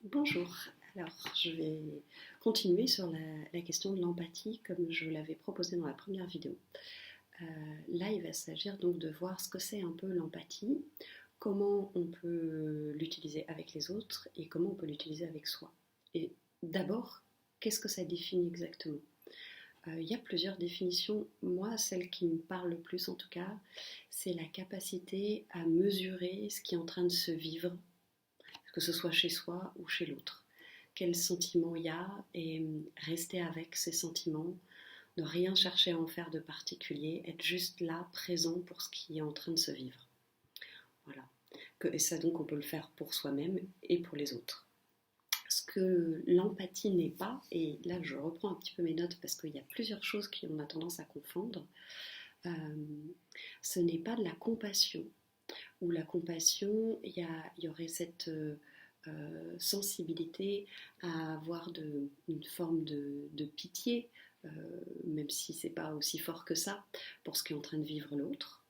Bonjour, alors je vais continuer sur la question de l'empathie comme je l'avais proposé dans la première vidéo. Là, il va s'agir donc de voir ce que c'est un peu l'empathie, comment on peut l'utiliser avec les autres et comment on peut l'utiliser avec soi. Et d'abord, qu'est-ce que ça définit exactement? Il y a plusieurs définitions. Moi, celle qui me parle le plus en tout cas, c'est la capacité à mesurer ce qui est en train de se vivre, que ce soit chez soi ou chez l'autre. Quels sentiments il y a et rester avec ces sentiments, ne rien chercher à en faire de particulier, être juste là, présent pour ce qui est en train de se vivre. Voilà. Et ça donc on peut le faire pour soi-même et pour les autres. Ce que l'empathie n'est pas, et là je reprends un petit peu mes notes parce qu'il y a plusieurs choses qu'on a tendance à confondre, euh, ce n'est pas de la compassion. Où la compassion, il y aurait cette sensibilité à avoir une forme de pitié, euh, même si c'est pas aussi fort que ça, pour ce qu'est en train de vivre l'autre.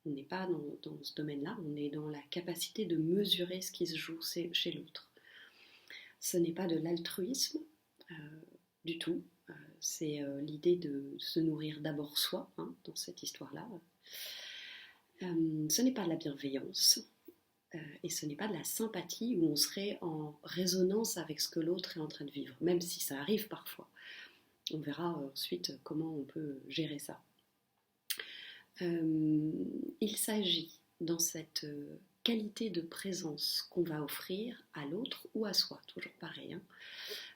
On n'est pas dans ce domaine-là, on est dans la capacité de mesurer ce qui se joue chez l'autre. Ce n'est pas de l'altruisme euh, du tout, c'est l'idée de se nourrir d'abord soi, hein, dans cette histoire-là. Ce n'est pas de la bienveillance, et ce n'est pas de la sympathie où on serait en résonance avec ce que l'autre est en train de vivre, même si ça arrive parfois. On verra ensuite comment on peut gérer ça. Il s'agit dans cette qualité de présence qu'on va offrir à l'autre ou à soi, toujours pareil,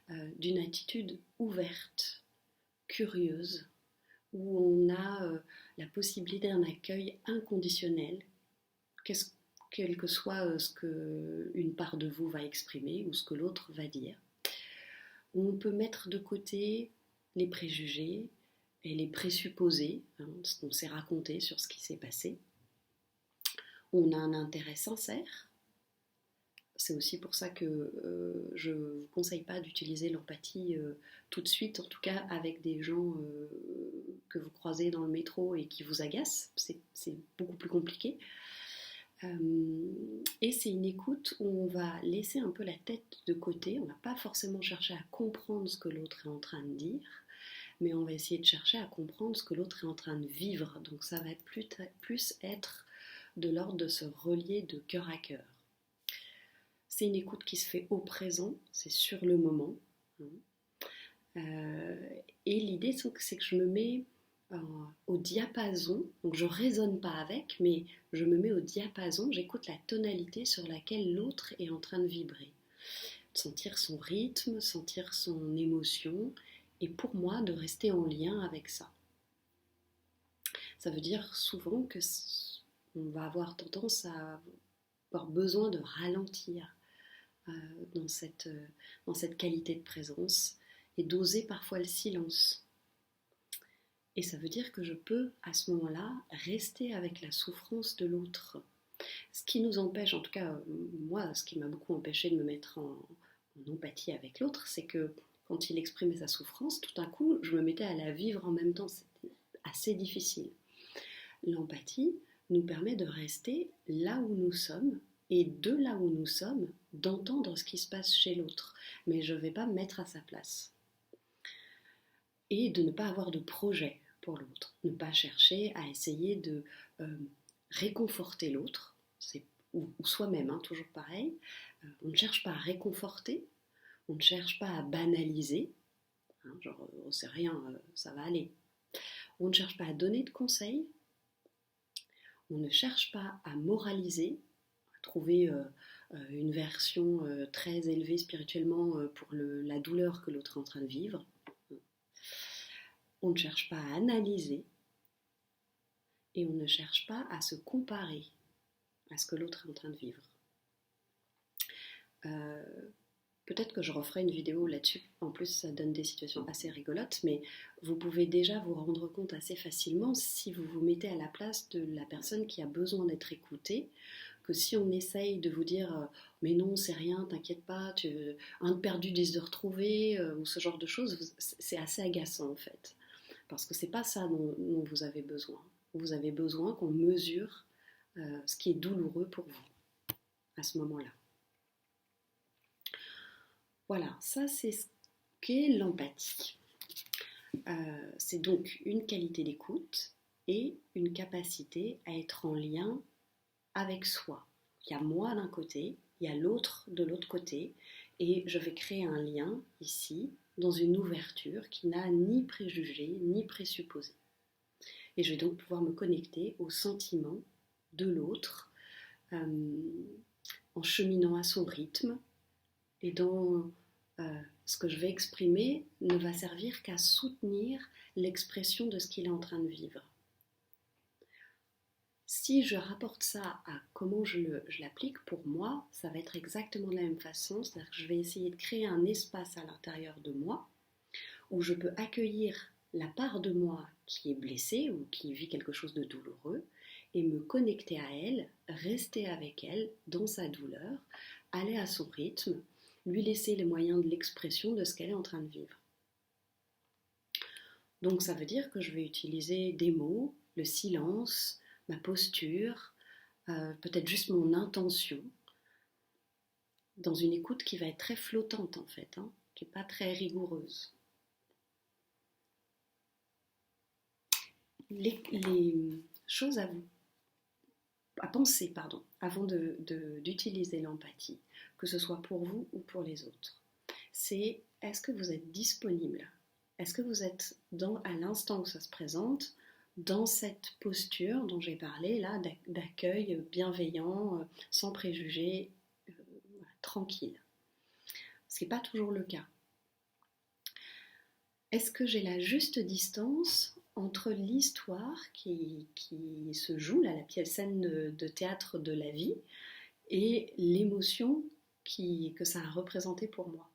hein, d'une attitude ouverte, curieuse, où on a la possibilité d'un accueil inconditionnel, quel que soit ce qu'une part de vous va exprimer ou ce que l'autre va dire. On peut mettre de côté les préjugés et les présupposés, hein, ce qu'on s'est raconté sur ce qui s'est passé. On a un intérêt sincère. C'est aussi pour ça que je ne vous conseille pas d'utiliser l'empathie tout de suite, en tout cas avec des gens que vous croisez dans le métro et qui vous agacent. C'est beaucoup plus compliqué. Et c'est une écoute où on va laisser un peu la tête de côté, on ne va pas forcément chercher à comprendre ce que l'autre est en train de dire, mais on va essayer de chercher à comprendre ce que l'autre est en train de vivre. Donc ça va être plus être de l'ordre de se relier de cœur à cœur. C'est une écoute qui se fait au présent, c'est sur le moment. Et l'idée, c'est que je me mets au diapason, donc je ne raisonne pas avec, mais je me mets au diapason, j'écoute la tonalité sur laquelle l'autre est en train de vibrer. Sentir son rythme, sentir son émotion, et pour moi de rester en lien avec ça. Ça veut dire souvent que on va avoir tendance à avoir besoin de ralentir dans cette qualité de présence et d'oser parfois le silence. Et ça veut dire que je peux, à ce moment-là, rester avec la souffrance de l'autre. Ce qui nous empêche, en tout cas, moi, ce qui m'a beaucoup empêché de me mettre en empathie avec l'autre, c'est que quand il exprimait sa souffrance, tout d'un coup, je me mettais à la vivre en même temps. C'était assez difficile. L'empathie nous permet de rester là où nous sommes et de là où nous sommes, d'entendre ce qui se passe chez l'autre. Mais je ne vais pas me mettre à sa place. Et de ne pas avoir de projet pour l'autre, ne pas chercher à essayer de réconforter l'autre, ou soi-même, hein, toujours pareil. On ne cherche pas à réconforter, on ne cherche pas à banaliser, hein, genre c'est rien, ça va aller. On ne cherche pas à donner de conseils, on ne cherche pas à moraliser, à trouver une version très élevée spirituellement pour la douleur que l'autre est en train de vivre. On ne cherche pas à analyser et on ne cherche pas à se comparer à ce que l'autre est en train de vivre. Peut-être que je referai une vidéo là-dessus. En plus, ça donne des situations assez rigolotes, mais vous pouvez déjà vous rendre compte assez facilement si vous vous mettez à la place de la personne qui a besoin d'être écoutée, que si on essaye de vous dire mais non, c'est rien, t'inquiète pas, un de perdu, 10 de retrouvé, ou ce genre de choses, c'est assez agaçant en fait. Parce que c'est pas ça dont vous avez besoin. Vous avez besoin qu'on mesure ce qui est douloureux pour vous à ce moment-là. Voilà, ça c'est ce qu'est l'empathie. C'est donc une qualité d'écoute et une capacité à être en lien avec soi. Il y a moi d'un côté, il y a l'autre de l'autre côté, et je vais créer un lien ici, dans une ouverture qui n'a ni préjugés ni présupposés. Et je vais donc pouvoir me connecter aux sentiments de l'autre en cheminant à son rythme et dans ce que je vais exprimer ne va servir qu'à soutenir l'expression de ce qu'il est en train de vivre. Si je rapporte ça à comment je l'applique, pour moi, ça va être exactement de la même façon, c'est-à-dire que je vais essayer de créer un espace à l'intérieur de moi où je peux accueillir la part de moi qui est blessée ou qui vit quelque chose de douloureux et me connecter à elle, rester avec elle dans sa douleur, aller à son rythme, lui laisser les moyens de l'expression de ce qu'elle est en train de vivre. Donc ça veut dire que je vais utiliser des mots, le silence, ma posture, peut-être juste mon intention, dans une écoute qui va être très flottante en fait, qui n'est pas très rigoureuse. Les choses à penser, avant d'utiliser l'empathie, que ce soit pour vous ou pour les autres, c'est est-ce que vous êtes disponible? Est-ce que vous êtes à l'instant où ça se présente, dans cette posture dont j'ai parlé, là, d'accueil bienveillant, sans préjugés, tranquille? Ce qui n'est pas toujours le cas. Est-ce que j'ai la juste distance entre l'histoire qui se joue, là, la scène de théâtre de la vie, et l'émotion que ça a représenté pour moi?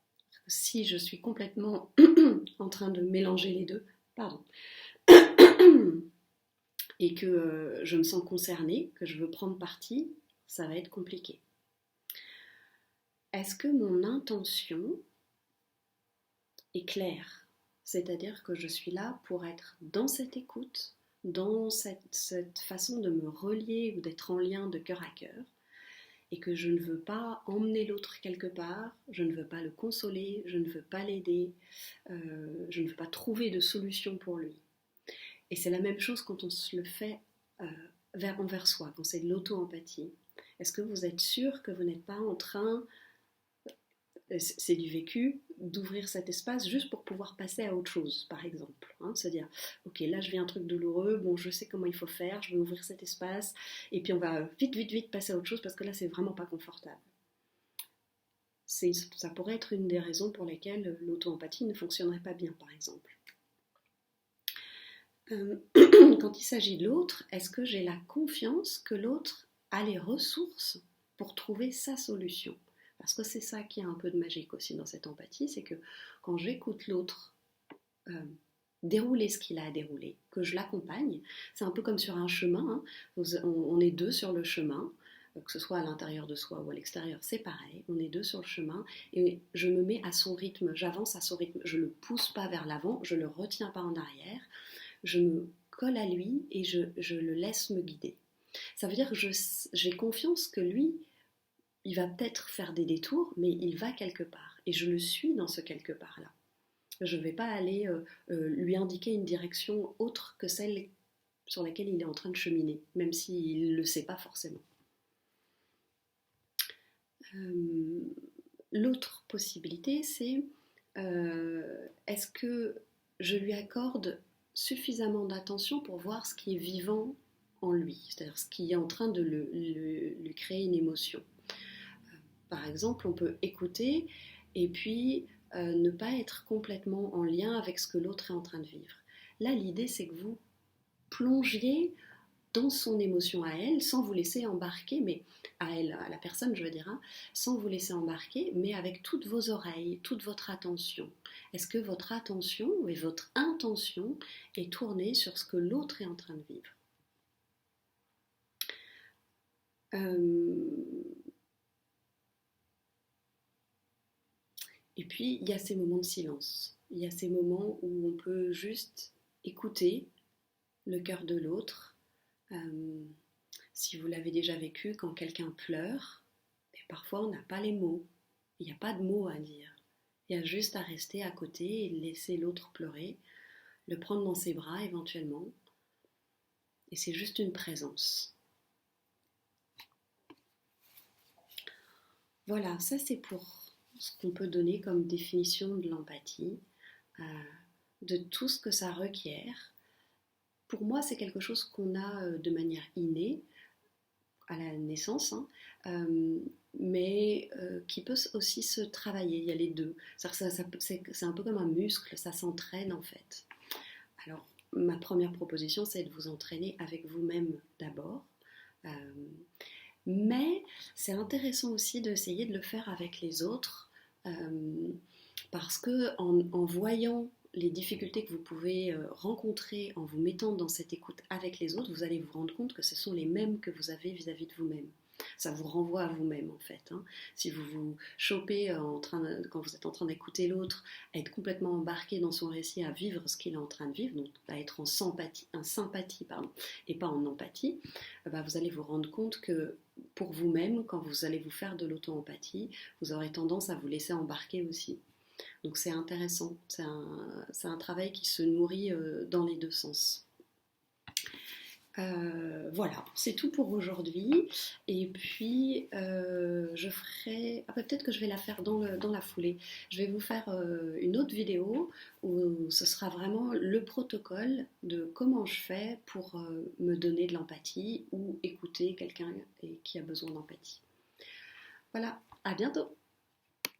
Si je suis complètement en train de mélanger les deux, et que je me sens concernée, que je veux prendre parti, ça va être compliqué. Est-ce que mon intention est claire? C'est-à-dire que je suis là pour être dans cette écoute, dans cette façon de me relier ou d'être en lien de cœur à cœur, et que je ne veux pas emmener l'autre quelque part, je ne veux pas le consoler, je ne veux pas l'aider, je ne veux pas trouver de solution pour lui. Et c'est la même chose quand on se le fait envers soi, quand c'est de l'auto-empathie. Est-ce que vous êtes sûr que vous n'êtes pas en train, c'est du vécu, d'ouvrir cet espace juste pour pouvoir passer à autre chose, par exemple, se dire, ok, là je vis un truc douloureux, bon, je sais comment il faut faire, je vais ouvrir cet espace, et puis on va vite passer à autre chose parce que là c'est vraiment pas confortable. Ça pourrait être une des raisons pour lesquelles l'auto-empathie ne fonctionnerait pas bien, par exemple. Quand il s'agit de l'autre, est-ce que j'ai la confiance que l'autre a les ressources pour trouver sa solution? Parce que c'est ça qui est un peu de magique aussi dans cette empathie, c'est que quand j'écoute l'autre dérouler ce qu'il a à dérouler, que je l'accompagne, c'est un peu comme sur un chemin, on est deux sur le chemin, que ce soit à l'intérieur de soi ou à l'extérieur, c'est pareil, on est deux sur le chemin, et je me mets à son rythme, j'avance à son rythme, je ne le pousse pas vers l'avant, je ne le retiens pas en arrière, je me colle à lui et je le laisse me guider. Ça veut dire que j'ai confiance que lui, il va peut-être faire des détours, mais il va quelque part. Et je le suis dans ce quelque part-là. Je ne vais pas aller lui indiquer une direction autre que celle sur laquelle il est en train de cheminer, même s'il ne le sait pas forcément. L'autre possibilité, c'est est-ce que je lui accorde suffisamment d'attention pour voir ce qui est vivant en lui, c'est-à-dire ce qui est en train de lui créer une émotion. Par exemple, on peut écouter et puis ne pas être complètement en lien avec ce que l'autre est en train de vivre. Là, l'idée, c'est que vous plongiez dans son émotion à elle, sans vous laisser embarquer, mais à elle, à la personne, je veux dire, sans vous laisser embarquer, mais avec toutes vos oreilles, toute votre attention. Est-ce que votre attention et votre intention est tournée sur ce que l'autre est en train de vivre? Et puis, il y a ces moments de silence. Il y a ces moments où on peut juste écouter le cœur de l'autre. Si vous l'avez déjà vécu, quand quelqu'un pleure, et parfois on n'a pas les mots. Il n'y a pas de mots à dire. Il y a juste à rester à côté et laisser l'autre pleurer, le prendre dans ses bras éventuellement. Et c'est juste une présence. Voilà, ça c'est pour ce qu'on peut donner comme définition de l'empathie, euh, de tout ce que ça requiert. Pour moi, c'est quelque chose qu'on a de manière innée à la naissance, hein, mais qui peut aussi se travailler. Il y a les deux. C'est un peu comme un muscle, ça s'entraîne en fait. Alors, ma première proposition, c'est de vous entraîner avec vous-même d'abord. Euh, mais c'est intéressant aussi d'essayer de le faire avec les autres, parce que en voyant les difficultés que vous pouvez rencontrer en vous mettant dans cette écoute avec les autres, vous allez vous rendre compte que ce sont les mêmes que vous avez vis-à-vis de vous-même. Ça vous renvoie à vous-même en fait, hein. Si vous vous chopez quand vous êtes en train d'écouter l'autre, à être complètement embarqué dans son récit, à vivre ce qu'il est en train de vivre, donc à être en sympathie pardon, et pas en empathie, bah, vous allez vous rendre compte que pour vous-même, quand vous allez vous faire de l'auto-empathie, vous aurez tendance à vous laisser embarquer aussi. Donc c'est intéressant, c'est un travail qui se nourrit dans les deux sens. Voilà, c'est tout pour aujourd'hui. Et puis, je ferai... Ah, peut-être que je vais la faire dans la foulée. Je vais vous faire une autre vidéo où ce sera vraiment le protocole de comment je fais pour me donner de l'empathie ou écouter quelqu'un qui a besoin d'empathie. Voilà, à bientôt!